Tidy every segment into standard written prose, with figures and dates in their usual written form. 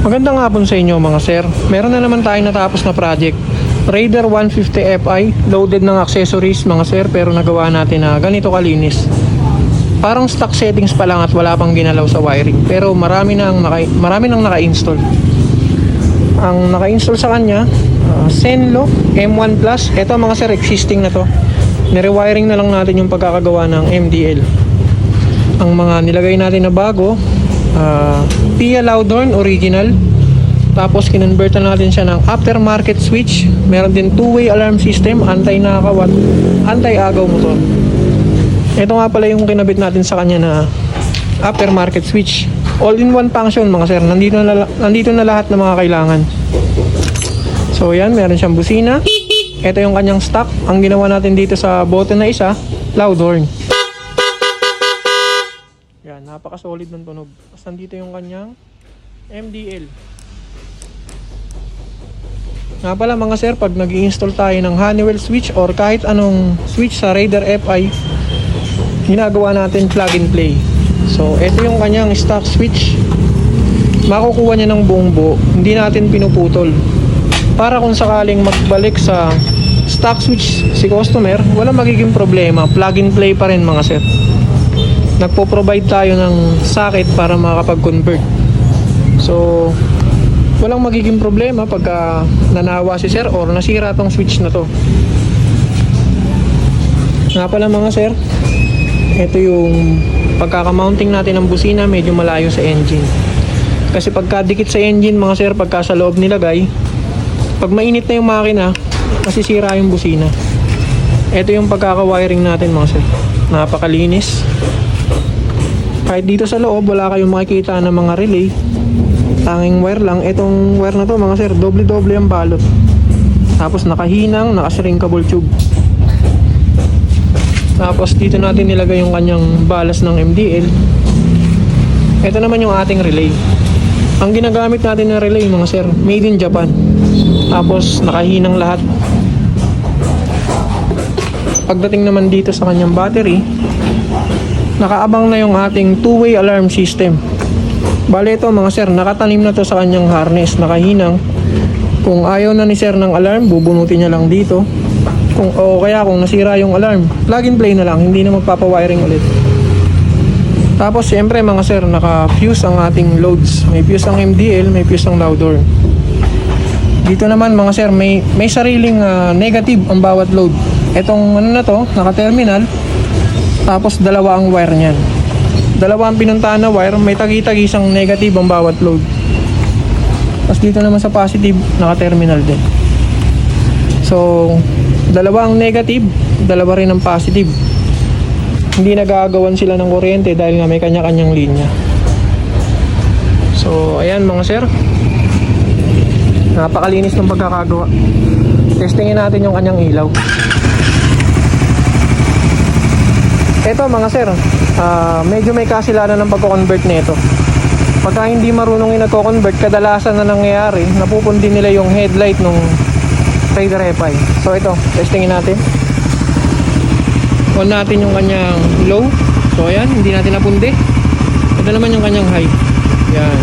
Magandang hapon sa inyo mga sir. Meron na naman tayong natapos na project. Raider 150 Fi, loaded ng accessories mga sir, pero nagawa natin na ganito kalinis. Parang stock settings pa lang at wala pang ginalaw sa wiring, pero marami nang naka-install. Ang naka-install sa kanya, Zenlo M1 Plus. Ito mga sir, existing na to. Nirewiring na lang natin yung pagkakagawa ng MDL. Ang mga nilagay natin na bago, PIA Loudhorn original, tapos kinonvertan natin siya ng aftermarket switch. Meron din two-way alarm system, anti-nakakawat, anti-agaw motor. Ito nga pala yung kinabit natin sa kanya na aftermarket switch. All-in-one function mga sir, nandito na lahat ng mga kailangan. So yan, meron siyang busina. Ito yung kanyang stock. Ang ginawa natin dito sa button na isa, Loudhorn. Yan, napaka-solid ng tunog. Tapos nandito yung kanyang MDL. Nga pala mga sir, pag nag-i-install tayo ng Honeywell switch or kahit anong switch sa Raider Fi, ginagawa natin plug and play. So, ito yung kanyang stock switch. Makukuha niya ng buong buo. Hindi natin pinuputol. Para kung sakaling magbalik sa stock switch si customer, walang magiging problema. Plug and play pa rin mga sir. Nagpo-provide tayo ng socket para makapag-convert. So, walang magiging problema pagka nanawa si sir or nasira tong switch na to. Nga pala mga sir, ito yung pagkaka-mounting natin ng busina, medyo malayo sa engine. Kasi pagka dikit sa engine mga sir, pagka sa loob nilagay, pag mainit na yung makina, masisira yung busina. Ito yung pagkaka-wiring natin mga sir. Napakalinis. Kahit dito sa loob, wala kayong makikita ng mga relay. Tanging wire lang. Itong wire na to mga sir, doble-doble ang balot. Tapos nakahinang, naka-shrinkable tube. Tapos dito natin nilagay yung kanyang balas ng MDL. Ito naman yung ating relay. Ang ginagamit natin na relay mga sir, made in Japan. Tapos nakahinang lahat. Pagdating naman dito sa kanyang battery, nakaabang na yung ating two-way alarm system. Bale ito mga sir, nakatanim na to sa kanyang harness, nakahinang. Kung ayaw na ni sir ng alarm, bubunutin niya lang dito. Kung nasira yung alarm, plug and play na lang, hindi na magpapawiring ulit. Tapos siyempre mga sir, naka-fuse ang ating loads. May fuse ang MDL, may fuse ang Loudhorn. Dito naman mga sir, may sariling negative ang bawat load. Etong ano na to, naka-terminal. Tapos dalawa ang wire niyan. Dalawa ang pinuntahan na wire, may tagi-tagi isang negative ang bawat load. Tapos dito naman sa positive, naka-terminal din. So, dalawa ang negative, dalawa rin ang positive. Hindi nagagawan sila ng kuryente dahil nga may kanya-kanyang linya. So, ayan mga sir. Napakalinis ng pagkakagawa. Testingin natin yung kanyang ilaw. Ito mga sir, medyo may kasilanan ng pagko-convert nito. Pagka hindi marunong yung nagko-convert, kadalasan na nangyayari, napupundi nila yung headlight ng Raider Fi. So ito, testingin natin. On natin yung kanyang low. So ayan, hindi natin napundi. Ito naman yung kanyang high. Yan.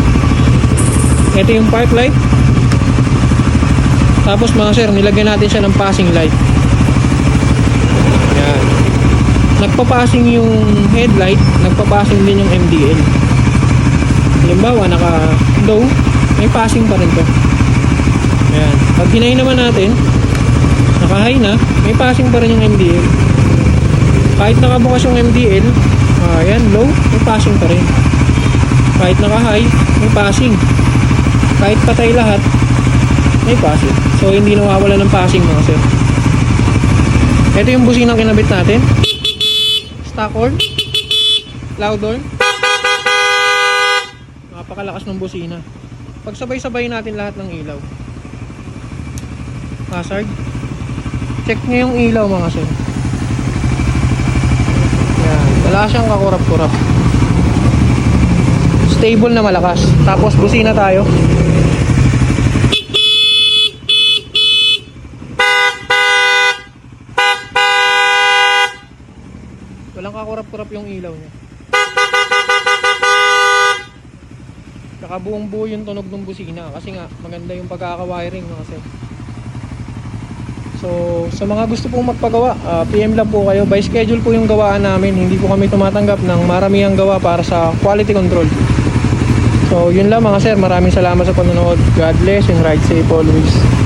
Ito yung park light. Tapos mga sir, nilagyan natin siya ng passing light. Yan. Nagpapassing yung headlight, nagpapassing din yung MDL. Halimbawa, naka-low, may passing pa rin to. Ayan. Pag hinay naman natin, naka-high na, may passing pa rin yung MDL. Kahit nakabukas yung MDL, ayan, low, may passing pa rin. Kahit naka-high, may passing. Kahit patay lahat, may passing. So, hindi nawawala ng passing mga sir. Ito yung businang kinabit natin. Stackhorn, Loudhorn. Napakalakas ng busina. Pagsabay-sabay natin lahat ng ilaw. Hazard. Check nyo yung ilaw mga sir. Yan. Wala siyang kakurap-kurap. Stable na malakas. Tapos busina tayo. Walang kakurap-kurap yung ilaw niya. Tsaka buong buo yung tunog ng busina kasi nga maganda yung pagkaka-wiring mga sir. So sa mga gusto pong magpagawa, PM lang po kayo. By schedule po yung gawaan namin. Hindi po kami tumatanggap ng maramihang gawa para sa quality control. So yun lang mga sir, maraming salamat sa panonood. God bless and ride safe always.